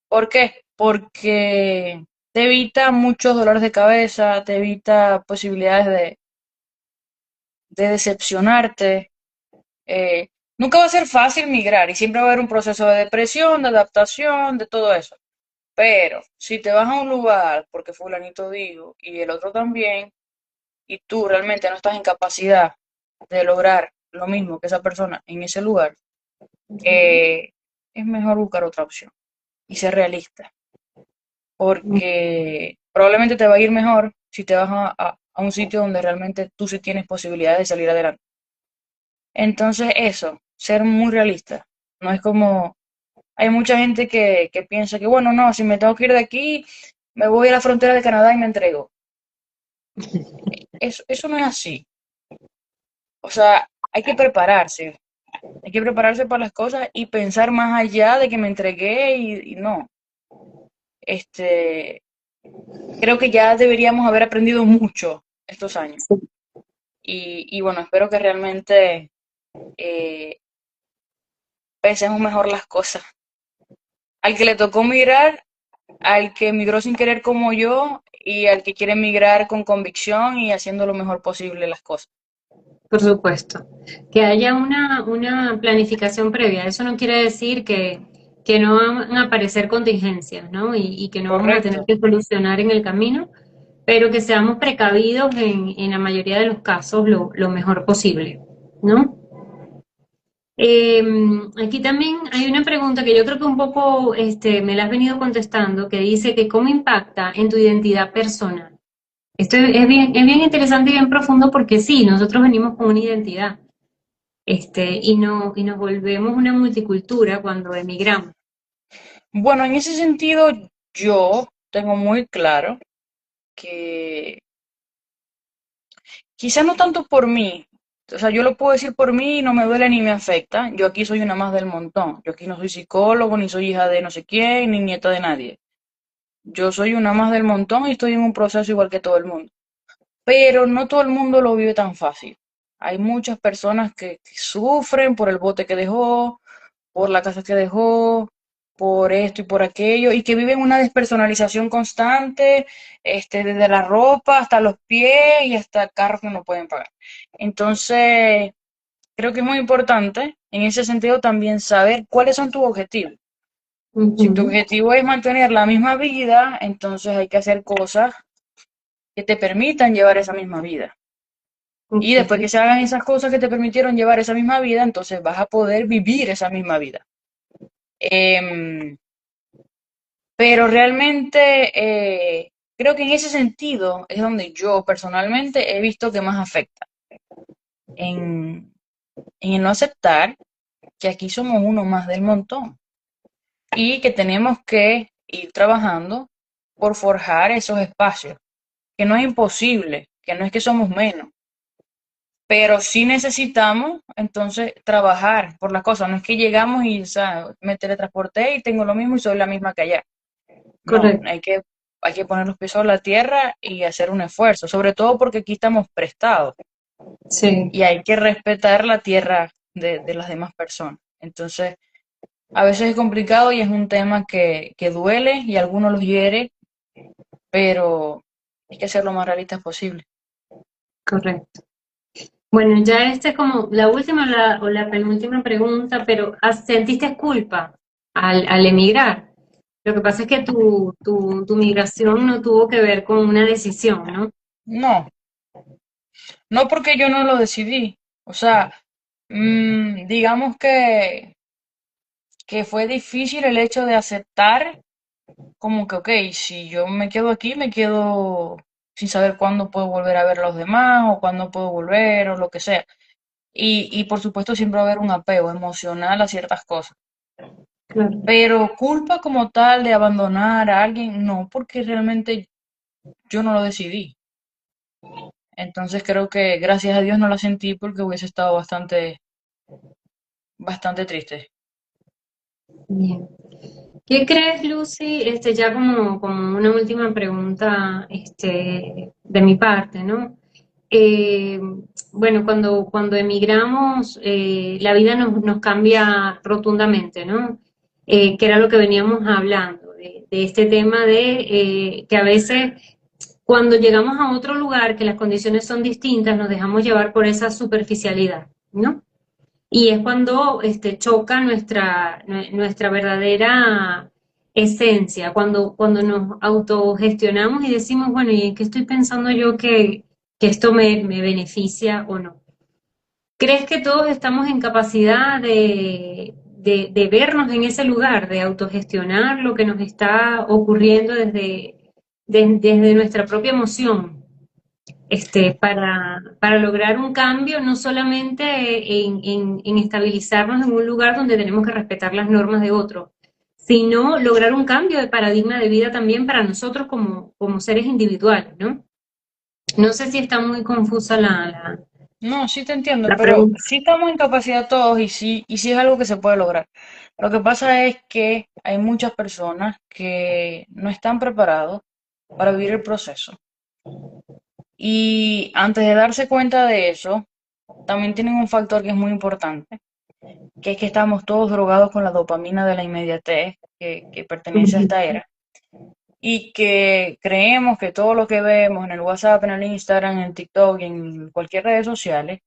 ¿Por qué? Porque te evita muchos dolores de cabeza, te evita posibilidades de decepcionarte. Nunca va a ser fácil migrar y siempre va a haber un proceso de depresión, de adaptación, de todo eso. Pero si te vas a un lugar porque fulanito dijo y el otro también, y tú realmente no estás en capacidad de lograr lo mismo que esa persona en ese lugar, eh, es mejor buscar otra opción y ser realista, porque probablemente te va a ir mejor si te vas a un sitio donde realmente tú sí tienes posibilidades de salir adelante. Entonces eso, ser muy realista. No es como, hay mucha gente que piensa que, bueno, no, si me tengo que ir de aquí, me voy a la frontera de Canadá y me entrego. Eso no es así. O sea, hay que prepararse para las cosas y pensar más allá de que me entregué y no. Este, creo que ya deberíamos haber aprendido mucho estos años. Y bueno, espero que realmente eh, pensemos mejor las cosas. Al que le tocó migrar, al que migró sin querer como yo y al que quiere migrar con convicción y haciendo lo mejor posible las cosas. Por supuesto. Que haya una planificación previa. Eso no quiere decir que no van a aparecer contingencias, ¿no? Y que no vamos a tener Correcto. que solucionar en el camino, pero que seamos precavidos en la mayoría de los casos lo mejor posible, ¿no? Eh, Aquí también hay una pregunta que yo creo que un poco me la has venido contestando, que dice que cómo impacta en tu identidad personal. Esto es bien interesante y bien profundo porque sí, nosotros venimos con una identidad, y no, y nos volvemos una multicultura cuando emigramos. Bueno, en ese sentido, yo tengo muy claro que quizá no tanto por mí, o sea, yo lo puedo decir por mí y no me duele ni me afecta. Yo aquí soy una más del montón. Yo aquí no soy psicólogo, ni soy hija de no sé quién, ni nieta de nadie. Yo soy una más del montón y estoy en un proceso igual que todo el mundo. Pero no todo el mundo lo vive tan fácil. Hay muchas personas que sufren por el bote que dejó, por la casa que dejó, por esto y por aquello, y que viven una despersonalización constante, desde la ropa hasta los pies y hasta carros que no pueden pagar. Entonces, creo que es muy importante en ese sentido también saber cuáles son tus objetivos. Si tu Ujú. objetivo es mantener la misma vida, entonces hay que hacer cosas que te permitan llevar esa misma vida. Y Ok, después que se hagan esas cosas que te permitieron llevar esa misma vida, entonces vas a poder vivir esa misma vida. Em, pero realmente creo que en ese sentido es donde yo personalmente he visto que más afecta. En, en el no aceptar que aquí somos uno más del montón y que tenemos que ir trabajando por forjar esos espacios, que no es imposible, que no es que somos menos, pero sí necesitamos entonces trabajar por las cosas. No es que llegamos y, o sea, me teletransporté y tengo lo mismo y soy la misma que allá. No, correcto. hay que poner los pies sobre la tierra y hacer un esfuerzo, sobre todo porque aquí estamos prestados Sí, y hay que respetar la tierra de las demás personas. Entonces, a veces es complicado y es un tema que duele y a algunos los hiere, pero hay que ser lo más realistas posible. correcto. Bueno, ya esta es como la última o la penúltima pregunta, pero ¿sentiste culpa al emigrar? Lo que pasa es que tu migración no tuvo que ver con una decisión, ¿no? No, no porque yo no lo decidí. O sea, digamos que fue difícil el hecho de aceptar como que, ok, si yo me quedo aquí, me quedo sin saber cuándo puedo volver a ver a los demás o cuándo puedo volver o lo que sea. Y por supuesto siempre va a haber un apego emocional a ciertas cosas. Claro. Pero culpa como tal de abandonar a alguien, no, porque realmente yo no lo decidí. Entonces creo que gracias a Dios no la sentí porque hubiese estado bastante triste. Bien. ¿Qué crees, Lucy? Ya como una última pregunta, de mi parte, ¿no? Eh, bueno, cuando emigramos, la vida nos cambia rotundamente, ¿no? Que era lo que veníamos hablando, de este tema de que a veces cuando llegamos a otro lugar, que las condiciones son distintas, nos dejamos llevar por esa superficialidad, ¿no? Y es cuando choca nuestra verdadera esencia, cuando nos autogestionamos y decimos, bueno, ¿y en qué estoy pensando yo que esto me beneficia o no? ¿Crees que todos estamos en capacidad de vernos en ese lugar, de autogestionar lo que nos está ocurriendo desde nuestra propia emoción? Para lograr un cambio, no solamente en estabilizarnos en un lugar donde tenemos que respetar las normas de otros, sino lograr un cambio de paradigma de vida también para nosotros como seres individuales, ¿no? No sé si está muy confusa No, sí te entiendo, la pero pregunta. sí estamos en capacidad todos y sí es algo que se puede lograr. Lo que pasa es que hay muchas personas que no están preparados para vivir el proceso. Y antes de darse cuenta de eso, también tienen un factor que es muy importante, que es que estamos todos drogados con la dopamina de la inmediatez que pertenece a Ujú. esta era. Y que creemos que todo lo que vemos en el WhatsApp, en el Instagram, en el TikTok y en cualquier red social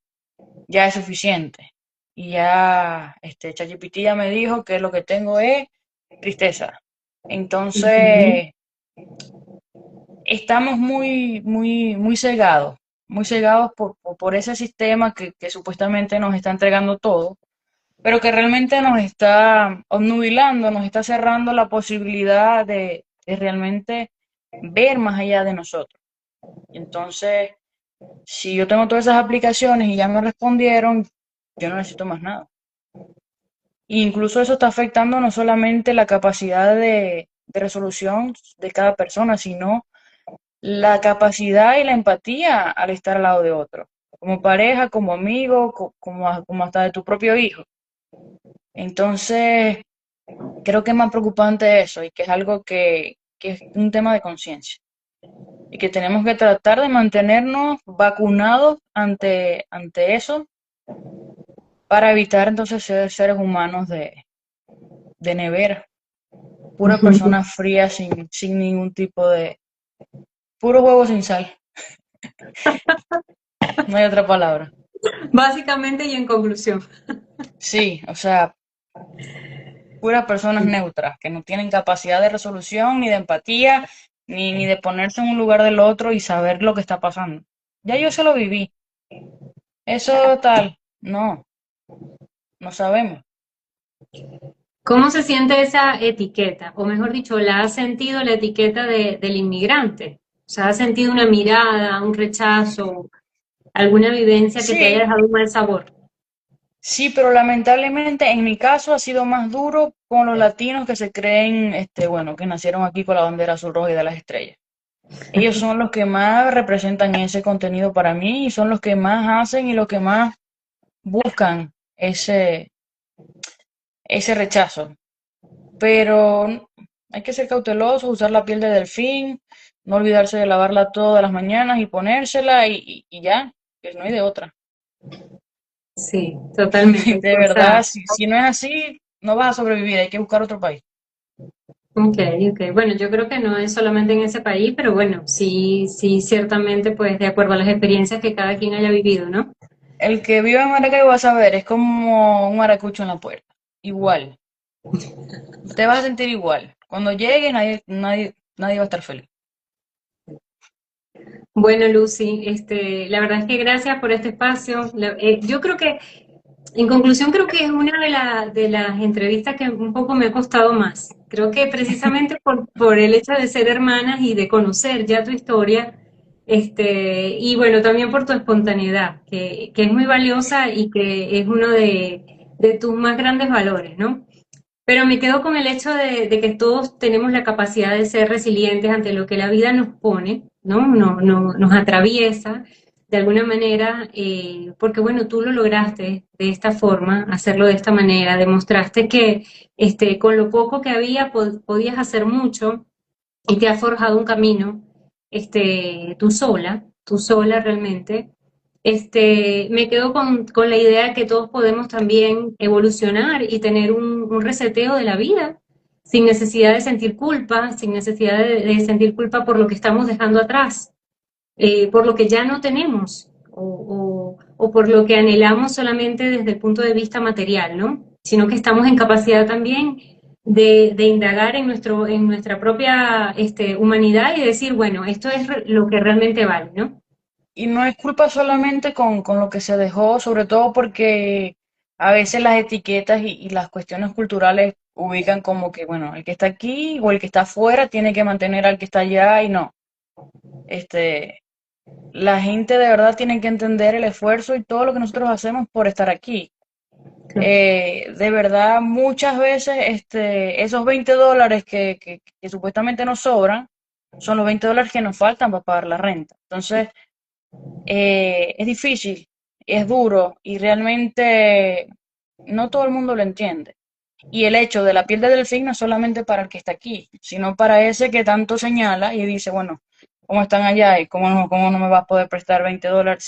ya es suficiente. Y ya ChatGPT ya me dijo que lo que tengo es tristeza. Ujú. Entonces, estamos muy cegados por ese sistema que supuestamente nos está entregando todo, pero que realmente nos está obnubilando, nos está cerrando la posibilidad de realmente ver más allá de nosotros. Entonces, si yo tengo todas esas aplicaciones y ya me respondieron, yo no necesito más nada. Incluso eso está afectando no solamente la capacidad de resolución de cada persona, sino la capacidad y la empatía al estar al lado de otro, como pareja, como amigo, como hasta de tu propio hijo. Entonces, creo que es más preocupante eso y que es algo que es un tema de conciencia y que tenemos que tratar de mantenernos vacunados ante eso para evitar entonces ser seres humanos de nevera, pura persona fría sin ningún tipo de, puro huevo sin sal, no hay otra palabra. Básicamente y en conclusión. Sí, o sea, puras personas neutras, que no tienen capacidad de resolución, ni de empatía, ni de ponerse en un lugar del otro y saber lo que está pasando. Ya yo se lo viví. Eso tal, no, no sabemos. ¿Cómo se siente esa etiqueta? O mejor dicho, ¿la has sentido la etiqueta del inmigrante? O sea, ¿has sentido una mirada, un rechazo, alguna vivencia que te haya Sí, dejado un mal sabor? sí, pero lamentablemente en mi caso ha sido más duro con los latinos que se creen, bueno, que nacieron aquí con la bandera azul, roja y de las estrellas. Ellos son los que más representan ese contenido para mí y son los que más hacen y los que más buscan ese rechazo. Pero hay que ser cauteloso, usar la piel de delfín, no olvidarse de lavarla todas las mañanas y ponérsela y ya, que no hay de otra. Sí, totalmente. De O verdad, sea, si no es así, no vas a sobrevivir, hay que buscar otro país. ok, ok. Bueno, yo creo que no es solamente en ese país, pero bueno, sí, sí, ciertamente, pues de acuerdo a las experiencias que cada quien haya vivido, ¿no? El que vive en Maracaibo va a saber, es como un maracucho en la puerta. Igual, te vas a sentir igual. Cuando llegue, nadie va a estar feliz. Bueno, Lucy, la verdad es que gracias por este espacio. Yo creo que, en conclusión, creo que es una de las entrevistas que un poco me ha costado más. Creo que precisamente por el hecho de ser hermanas y de conocer ya tu historia, y bueno, también por tu espontaneidad, que es muy valiosa y que es uno de tus más grandes valores, ¿no? Pero me quedo con el hecho de que todos tenemos la capacidad de ser resilientes ante lo que la vida nos pone, ¿no? Nos atraviesa de alguna manera, porque bueno, tú lo lograste de esta forma, hacerlo de esta manera, demostraste que con lo poco que había podías hacer mucho y te has forjado un camino, tú sola realmente. Me quedo con la idea de que todos podemos también evolucionar y tener un reseteo de la vida, sin necesidad de sentir culpa, sin necesidad de sentir culpa por lo que estamos dejando atrás, por lo que ya no tenemos o por lo que anhelamos solamente desde el punto de vista material, ¿no? Sino que estamos en capacidad también de indagar en nuestra propia humanidad y decir, bueno, esto es lo que realmente vale, ¿no? Y no es culpa solamente con lo que se dejó, sobre todo porque a veces las etiquetas y las cuestiones culturales ubican como que, bueno, el que está aquí o el que está afuera tiene que mantener al que está allá y no. Este, la gente de verdad tiene que entender el esfuerzo y todo lo que nosotros hacemos por estar aquí. De verdad, muchas veces esos $20 que supuestamente nos sobran son los $20 que nos faltan para pagar la renta. Entonces, es difícil, es duro y realmente no todo el mundo lo entiende. Y el hecho de la piel de delfín no es solamente para el que está aquí, sino para ese que tanto señala y dice, bueno, ¿cómo están allá? ¿Y cómo no me va a poder prestar $20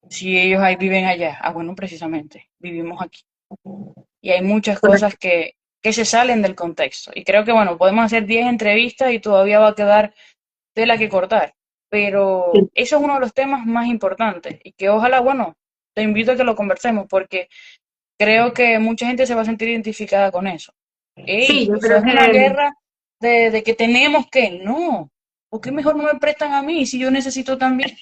si ellos ahí viven allá? Ah, bueno, precisamente, vivimos aquí. Y hay muchas cosas que se salen del contexto. Y creo que, bueno, podemos hacer 10 entrevistas y todavía va a quedar tela que cortar. Pero eso es uno de los temas más importantes y que ojalá, bueno, te invito a que lo conversemos porque creo que mucha gente se va a sentir identificada con eso. Sí, Ey, yo eso creo es una que guerra de que tenemos que, no, ¿por qué mejor no me prestan a mí si yo necesito también?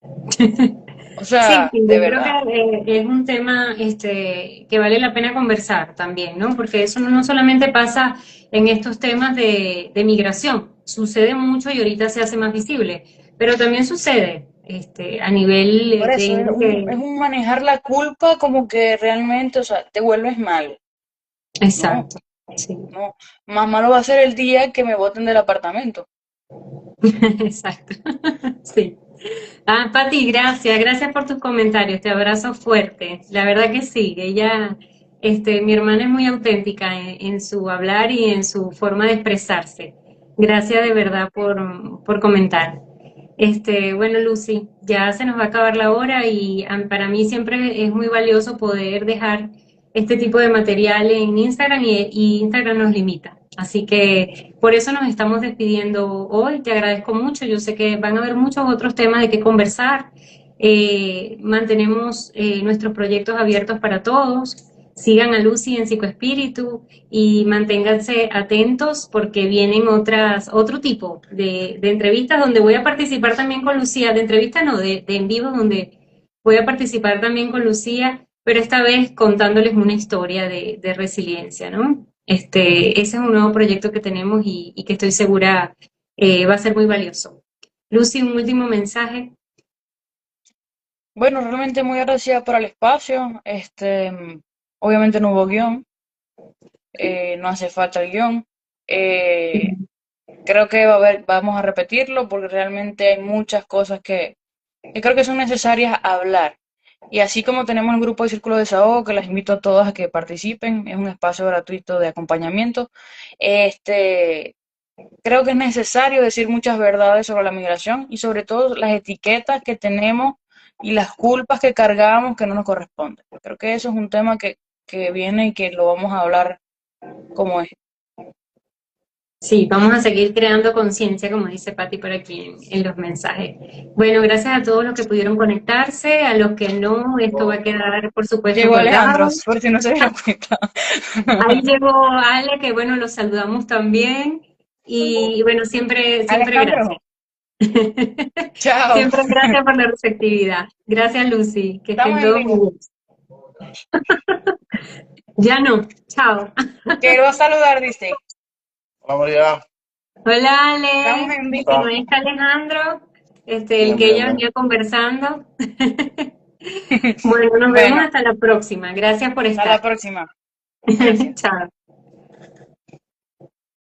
O sí, sea, sí, de yo creo verdad. que es un tema que vale la pena conversar también, ¿no? Porque eso no solamente pasa en estos temas de migración, sucede mucho y ahorita se hace más visible, pero también sucede a nivel Por de eso gente. es un manejar la culpa como que realmente, o sea, te vuelves mal. No, Exacto, sí. no, más malo va a ser el día que me boten del apartamento. Exacto, sí. Ah, Pati, gracias, gracias por tus comentarios, te abrazo fuerte. La verdad que sí, ella, mi hermana es muy auténtica en su hablar y en su forma de expresarse. Gracias de verdad por comentar. Bueno, Lucy, ya se nos va a acabar la hora y para mí siempre es muy valioso poder dejar este tipo de material en Instagram y Instagram nos limita. Así que por eso nos estamos despidiendo hoy. Te agradezco mucho. Yo sé que van a haber muchos otros temas de qué conversar Mantenemos nuestros proyectos abiertos para todos. Sigan a Lucy en Psicoespíritu y manténganse atentos porque vienen otro tipo de entrevistas donde voy a participar también con Lucía, de entrevistas no, de en vivo donde voy a participar también con Lucía, pero esta vez contándoles una historia de resiliencia, ¿no? Ese es un nuevo proyecto que tenemos y que estoy segura va a ser muy valioso. Lucy, un último mensaje. Bueno, realmente muy agradecida por el espacio. Obviamente no hubo guión, no hace falta el guión. Eh, Creo que vamos a repetirlo porque realmente hay muchas cosas que creo que son necesarias hablar. Y así como tenemos el grupo de Círculo de Desahogo, que las invito a todas a que participen, es un espacio gratuito de acompañamiento. Este, Creo que es necesario decir muchas verdades sobre la migración y sobre todo las etiquetas que tenemos y las culpas que cargamos que no nos corresponden. Creo que eso es un tema que viene y que lo vamos a hablar como es. Sí, vamos a seguir creando conciencia, como dice Patti por aquí en los mensajes. Bueno, gracias a todos los que pudieron conectarse, a los que no, esto va a quedar, por supuesto, Llegó Alejandro, colgado. por si no se dieron cuenta. Ahí llegó Ale, que bueno, los saludamos también. Y bueno, siempre gracias. Alejandro, chao. Siempre gracias por la receptividad. Gracias, Lucy. Que Estamos estén en todos muy vivo. bien. Ya no, chao. Quiero saludar, dice. Hola María, Hola, Estamos Ale. en ¿cómo vivo. Que no estás? está Alejandro, el Bien, que bien, ella bien. venía conversando. Bueno, nos vemos Bueno, hasta la próxima. Gracias por hasta la estar. próxima. Gracias. Chao.